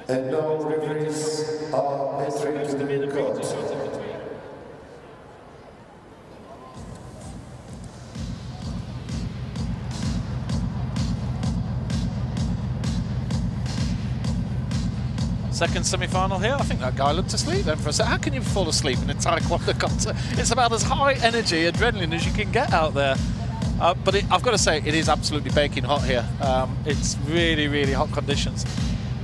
And now referees are entering to the court. Second semi-final here. I think that guy looked asleep then for a second. How can you fall asleep in a taekwondo concert? It's about as high energy, adrenaline as you can get out there. But I've got to say, it is absolutely baking hot here. It's really, really hot conditions.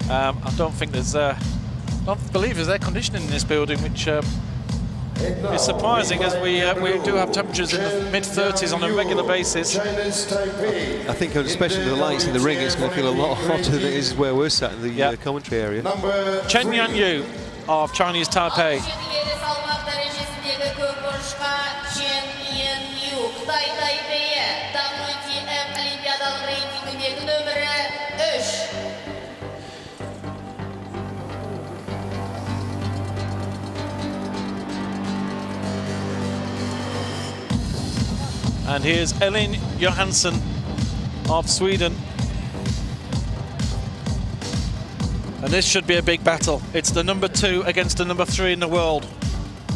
I don't think there's, don't believe there's air conditioning in this building, which is surprising, as we do have temperatures in the mid-30s on a regular basis. I think, especially with the lights in the ring, it's going to feel a lot hotter than it is where we're sat in the commentary area. Chen Yann of Chinese Taipei. And here's Elin JOHANSSON of Sweden. And this should be a big battle. It's the number 2 against the number 3 in the world.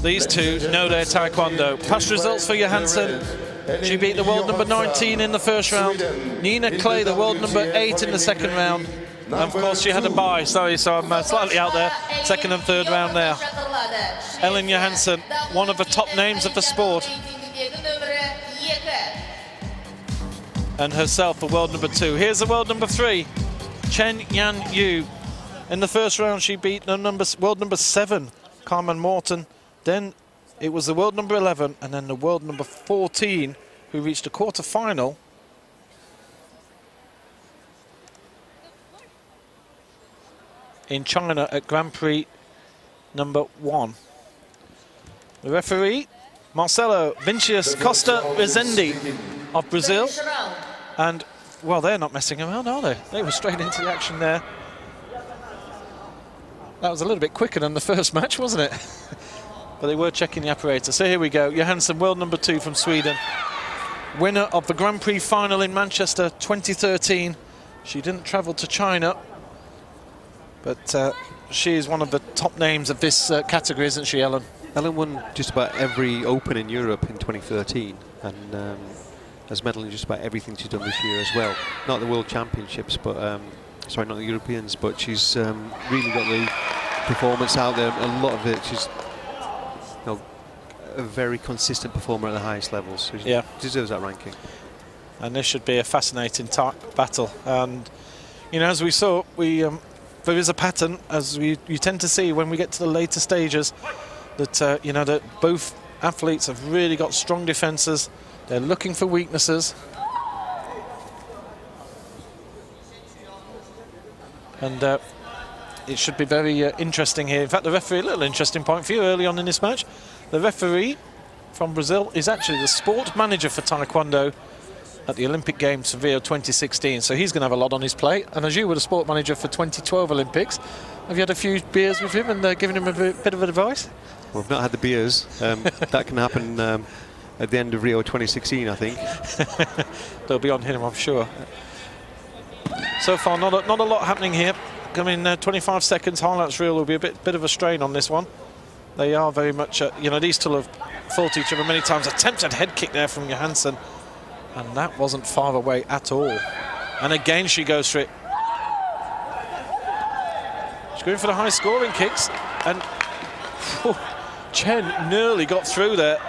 These two know their taekwondo. Past results for JOHANSSON. She beat the world number 19 in the first round. Nina Clay, the world number 8 in the second round. And of course, she had a bye, so I'm slightly out there. Second and third round there. Elin JOHANSSON, one of the top names of the sport. And herself the world number 2. Here's the world number 3, Chen Yann. In the first round, she beat the world number 7, Carmen Morton. Then it was the world number 11, and then the world number 14, who reached a quarter-final. In China at Grand Prix number 1. The referee, Marcelo Vinícius Costa Rezende of Brazil. And, well, they're not messing around, are they? They were straight into the action there. That was a little bit quicker than the first match, wasn't it? But they were checking the apparatus. So here we go. JOHANSSON, world number 2 from Sweden. Winner of the Grand Prix final in Manchester 2013. She didn't travel to China, but she is one of the top names of this category, isn't she, Ellen? Ellen won just about every Open in Europe in 2013, and has medalled in just about everything she's done this year as well. Not the World Championships, but sorry, not the Europeans, but she's really got the performance out there. A lot of it, she's a very consistent performer at the highest levels. So she deserves that ranking. And this should be a fascinating battle. And you know, as we saw, there is a pattern, as you tend to see when we get to the later stages, that you know, that both athletes have really got strong defences. They're looking for weaknesses. And it should be very interesting here. In fact, the referee, a little interesting point for you early on in this match. The referee from Brazil is actually the sport manager for Taekwondo at the Olympic Games for Rio 2016. So he's going to have a lot on his plate. And as you were the sport manager for 2012 Olympics, have you had a few beers with him and given him a bit of advice? Well, I've not had the beers. That can happen at the end of Rio 2016, I think. They'll be on him, I'm sure. So far, not a lot happening here. Coming 25 seconds, highlights reel will be a bit of a strain on this one. They are very much, you know, these two have fought each other many times. Attempted head kick there from JOHANSSON, and that wasn't far away at all. And again, she goes for it. She's going for the high scoring kicks, and Chen nearly got through there.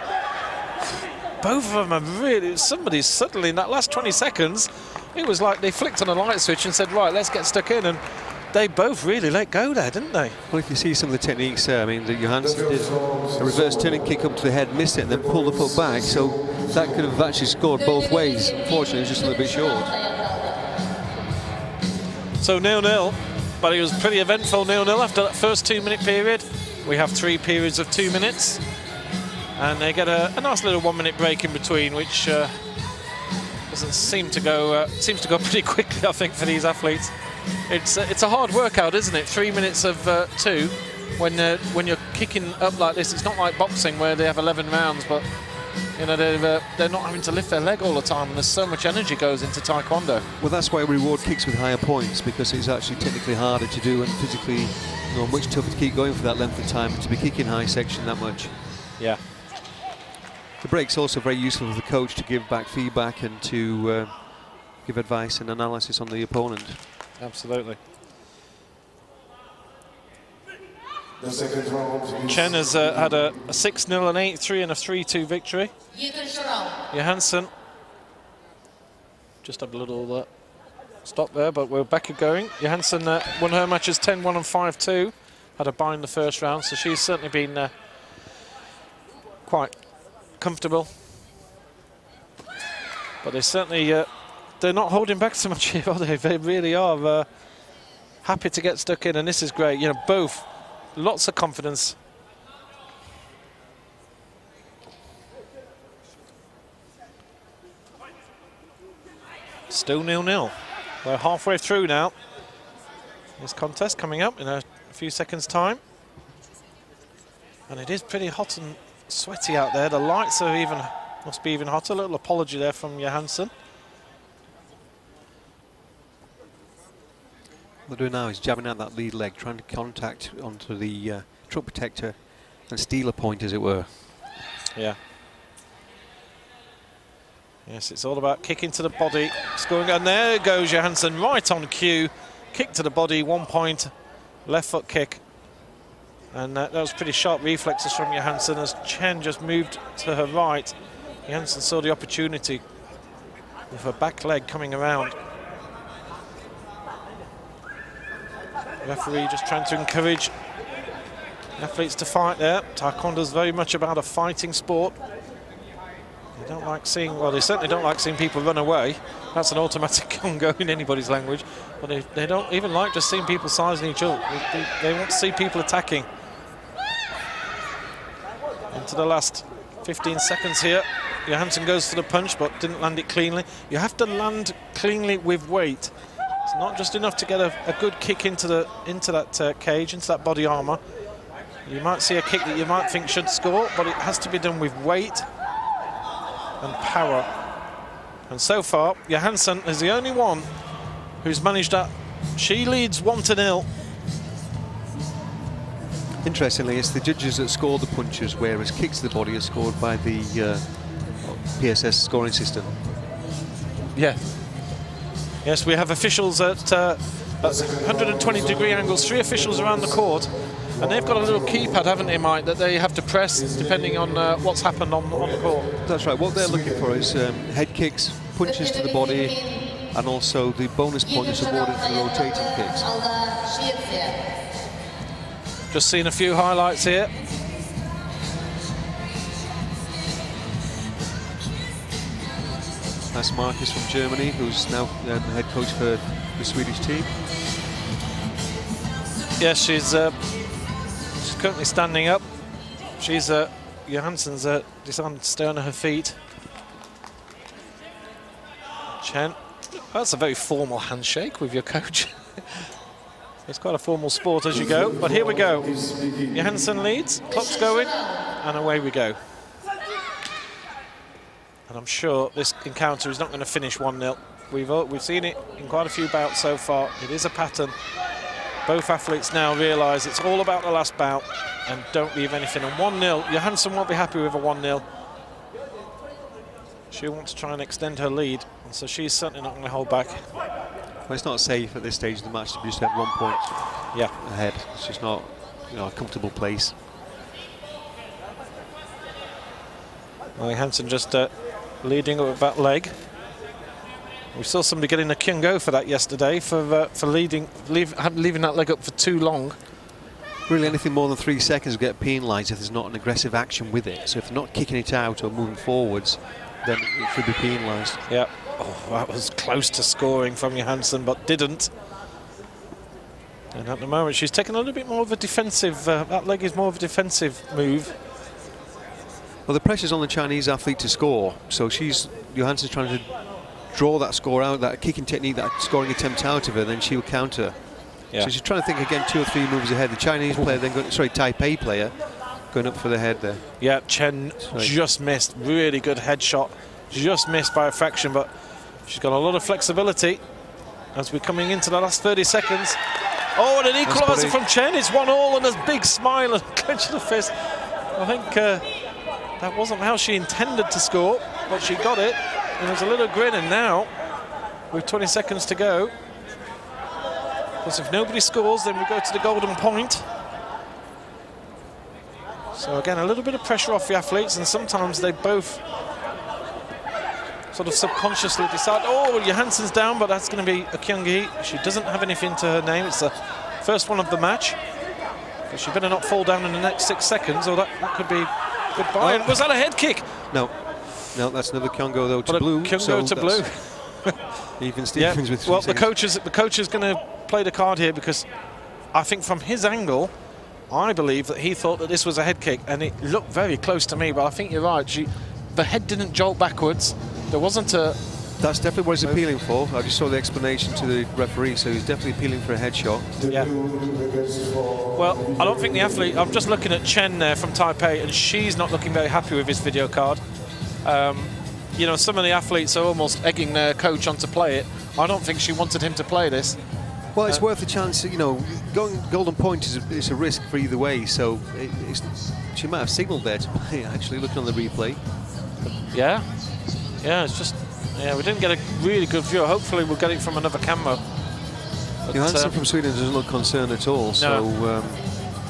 Both of them are really, somebody's suddenly in that last 20 seconds, it was like they flicked on a light switch and said, right, let's get stuck in, and they both really let go there, didn't they? Well, if you see some of the techniques there, I mean, JOHANSSON did a reverse turning kick up to the head, missed it, and then pulled the foot back, so that could have actually scored both ways. Unfortunately, it was just a little bit short. So 0-0, but it was pretty eventful 0-0 after that first 2-minute period. We have 3 periods of 2 minutes. And they get a nice little 1-minute break in between, which doesn't seem to go seems to go pretty quickly, I think, for these athletes. It's a hard workout, isn't it? 3 minutes of 2 when you're kicking up like this. It's not like boxing where they have 11 rounds, but You know, they're not having to lift their leg all the time, and there's so much energy goes into taekwondo. Well, that's why we reward kicks with higher points, because it's actually technically harder to do and physically, you know, much tougher to keep going for that length of time and to be kicking high section that much. Yeah. The break's also very useful for the coach to give back feedback and to give advice and analysis on the opponent. Absolutely. The second round. Chen has had a 6-0, an 8-3 and a 3-2 victory. JOHANSSON just had a little stop there, but we're back going. JOHANSSON won her matches 10-1 and 5-2. Had a bye in the first round, so she's certainly been quite comfortable. But they certainly, they're not holding back so much here, are they? They really are happy to get stuck in, and this is great. You know, both, lots of confidence. Still 0-0. We're halfway through now. This contest coming up in a few seconds' time. And it is pretty hot and sweaty out there. The lights are even, must be even hotter. A little apology there from JOHANSSON. What they're doing now is jabbing out that lead leg, trying to contact onto the truck protector and steal a point, as it were. Yeah. Yes, it's all about kicking to the body, scoring, and there goes JOHANSSON right on cue. Kick to the body, 1 point, left foot kick. And that was pretty sharp reflexes from JOHANSSON as Chen just moved to her right. JOHANSSON saw the opportunity with her back leg coming around. The referee just trying to encourage athletes to fight there. Taekwondo is very much about a fighting sport. They don't like seeing, well, they certainly don't like seeing people run away. That's an automatic on-go in anybody's language. But they don't even like just seeing people sizing each other. They want to see people attacking. Into the last 15 seconds here. JOHANSSON goes for the punch, but didn't land it cleanly. You have to land cleanly with weight. It's not just enough to get a good kick into that cage, into that body armour. You might see a kick that you might think should score, but it has to be done with weight and power. And so far, JOHANSSON is the only one who's managed that. She leads 1-0. Interestingly, it's the judges that score the punches, whereas kicks to the body are scored by the PSS scoring system. Yeah. Yes, we have officials at 120-degree angles, 3 officials around the court, and they've got a little keypad, haven't they, Mike, that they have to press depending on what's happened on the court. That's right. What they're looking for is head kicks, punches to the body, and also the bonus point is awarded for rotating kicks. Just seen a few highlights here. That's Marcus from Germany, who's now the head coach for the Swedish team. Yes, she's currently standing up. She's JOHANSSON's decided to stay on her feet. Chen, that's a very formal handshake with your coach. It's quite a formal sport as you go, but here we go. JOHANSSON leads, clock's going, and away we go. And I'm sure this encounter is not going to finish 1-0. We've seen it in quite a few bouts so far. It is a pattern. Both athletes now realise it's all about the last bout and don't leave anything. And 1-0, JOHANSSON won't be happy with a 1-0. She'll want to try and extend her lead, and so she's certainly not going to hold back. Well, it's not safe at this stage of the match to just have 1 point ahead. It's just not, you know, a comfortable place. Well, JOHANSSON just leading with that leg. We saw somebody getting a Kyung-go for that yesterday, for leaving that leg up for too long. Really, anything more than 3 seconds will get penalised if there's not an aggressive action with it. So if they're not kicking it out or moving forwards, then it should be penalised. Yeah. Oh, that was close to scoring from JOHANSSON, but didn't. And at the moment, she's taken a little bit more of a defensive. That leg is more of a defensive move. Well, the pressure's on the Chinese athlete to score, so JOHANSSON's trying to draw that score out, that kicking technique, that scoring attempt out of her, then she'll counter. Yeah. So she's trying to think again 2 or 3 moves ahead. The Chinese player then, Taipei player, going up for the head there. Yeah, Chen just missed. Really good headshot. Just missed by a fraction, but she's got a lot of flexibility as we're coming into the last 30 seconds. Oh, and an equaliser from Chen. It's 1-1 and a big smile and clench of the fist. I think that wasn't how she intended to score, but she got it. And there's a little grin, and now, with 20 seconds to go, because if nobody scores, then we go to the golden point. So again, a little bit of pressure off the athletes, and sometimes they both sort of subconsciously decide, oh, Johansson's down, but that's going to be a Kyung-hee. She doesn't have anything to her name. It's the first one of the match. But she better not fall down in the next 6 seconds, or that could be goodbye. Oh. Was that a head kick? No. No, that's another Kyung-go, though, to blue. Kyung-go to blue. Even Stevens with 3 well, seconds. the coach is going to play the card here, because I think from his angle, I believe that he thought that this was a head kick, and it looked very close to me, but I think you're right. The head didn't jolt backwards. There wasn't a... That's definitely what he's appealing for. I just saw the explanation to the referee, so he's definitely appealing for a headshot. Yeah. Well, I don't think the athlete... I'm just looking at Chen there from Taipei, and she's not looking very happy with his video card. You know, some of the athletes are almost egging their coach on to play it. I don't think she wanted him to play this. Well, it's worth a chance. You know, going golden point is a risk for either way, so she might have signalled there to play, actually, looking on the replay. Yeah. Yeah, it's just... Yeah, we didn't get a really good view. Hopefully we'll get it from another camera. Johansson from Sweden doesn't look concerned at all, so...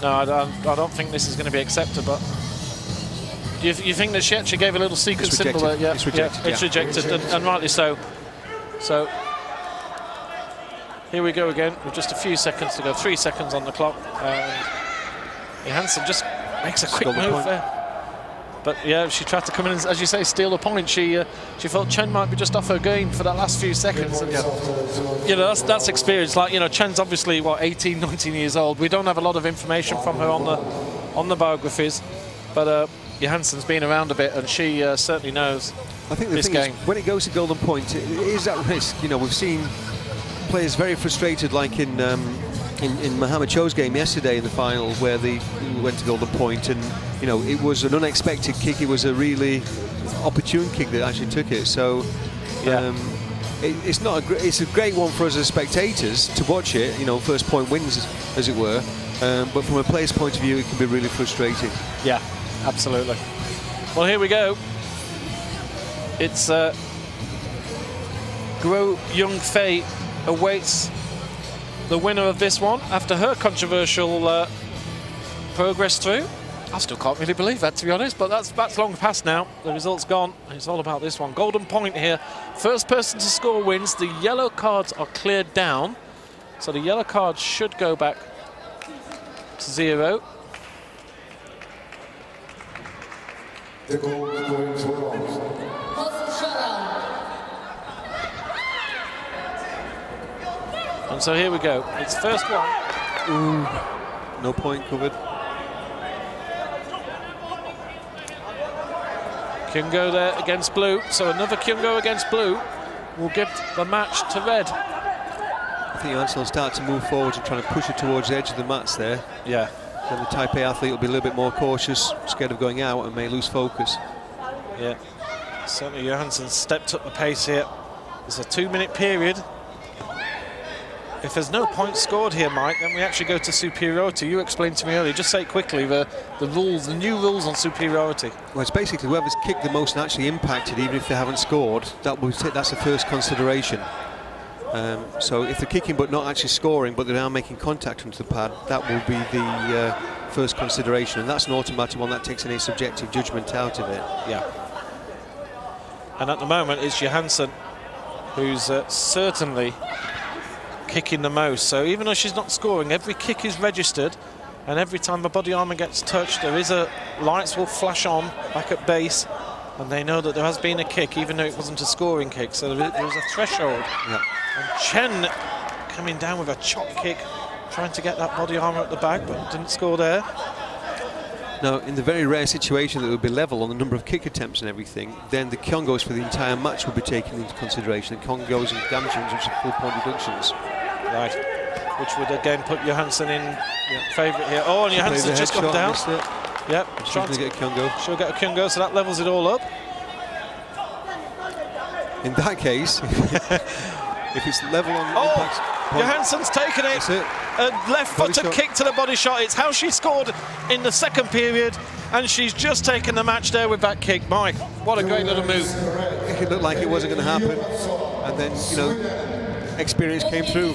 No, I don't think this is going to be accepted, but... Do you think that she actually gave a little secret symbol there? Yeah, it's rejected. Yeah, it's rejected, and rightly so. So, here we go again, with just a few seconds to go. 3 seconds on the clock. And Johansson just makes a quick move there. But yeah, she tried to come in and, as you say, steal a point. She felt Chen might be just off her game for that last few seconds. And, you know, that's experience. Like, you know, Chen's obviously, what, 18, 19 years old. We don't have a lot of information from her on the biographies, but Johansson's been around a bit, and she certainly knows. I think the thing is, when it goes to golden point, it is at risk. You know, we've seen players very frustrated, like in Mohamed Cho's game yesterday in the final, where they went to golden point, and you know, it was an unexpected kick. It was a really opportune kick that actually took it. So it's not it's a great one for us as spectators to watch it. You know, first point wins, as it were. But from a player's point of view, it can be really frustrating. Yeah, absolutely. Well, here we go. It's Guo Yongfei awaits the winner of this one after her controversial progress through. I still can't really believe that, to be honest, but that's long past now. The result's gone. It's all about this one. Golden point here. First person to score wins. The yellow cards are cleared down, so the yellow cards should go back to 0. The goal is going to belong. And so here we go. It's first one. Ooh, no point covered. Kyung-go there against blue. So another Kyung-go against blue will give the match to red. I think Johansson will start to move forward and trying to push it towards the edge of the mats there. Yeah. Then the Taipei athlete will be a little bit more cautious, scared of going out, and may lose focus. Yeah. Certainly Johansson stepped up the pace here. There's a 2-minute period. If there's no points scored here, Mike, then we actually go to superiority. You explained to me earlier, just say it quickly, the rules, the new rules on superiority. Well, it's basically whoever's kicked the most and actually impacted, even if they haven't scored, that's the first consideration. So if they're kicking but not actually scoring, but they're now making contact into the pad, that will be the first consideration, and that's an automatic one that takes any subjective judgment out of it. Yeah. And at the moment, it's Johansson who's certainly kicking the most. So even though she's not scoring, every kick is registered, and every time the body armour gets touched, lights will flash on back at base, and they know that there has been a kick, even though it wasn't a scoring kick. So there was a threshold. Yeah. And Chen coming down with a chop kick, trying to get that body armour at the back, but didn't score there. Now, in the very rare situation that it would be level on the number of kick attempts and everything, then the Kyung-go's for the entire match will be taken into consideration. The Kyung-go's and damagings, which are full point reductions. Right, which would again put Johansson in favourite here. Oh, and Johansson's just gone down. Yep. She's going to get a Kyungo. She'll get a Kyungo, so that levels it all up. In that case, if it's level on impact point, Johansson's taken it. that's it. A left-footed Body shot. kick to the body shot. It's how she scored in the second period, and she's just taken the match there with that kick. Mike, what a great little move. It looked like it wasn't going to happen, and then, you know, experience came through.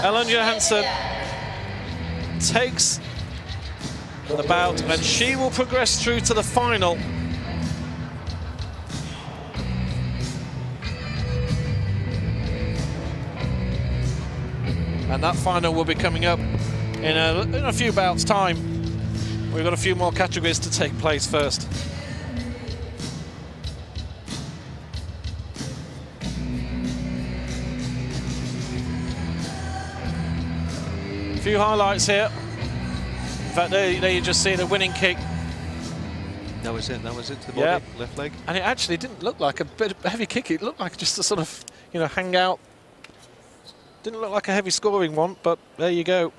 Elin Johansson takes the bout, and she will progress through to the final. And that final will be coming up in a few bouts' time. We've got a few more categories to take place first. A few highlights here. In fact, there you just see the winning kick. That was it to the body, left leg. And it actually didn't look like a bit of a heavy kick. It looked like just a sort of, you know, hang out. Didn't look like a heavy scoring one, but there you go.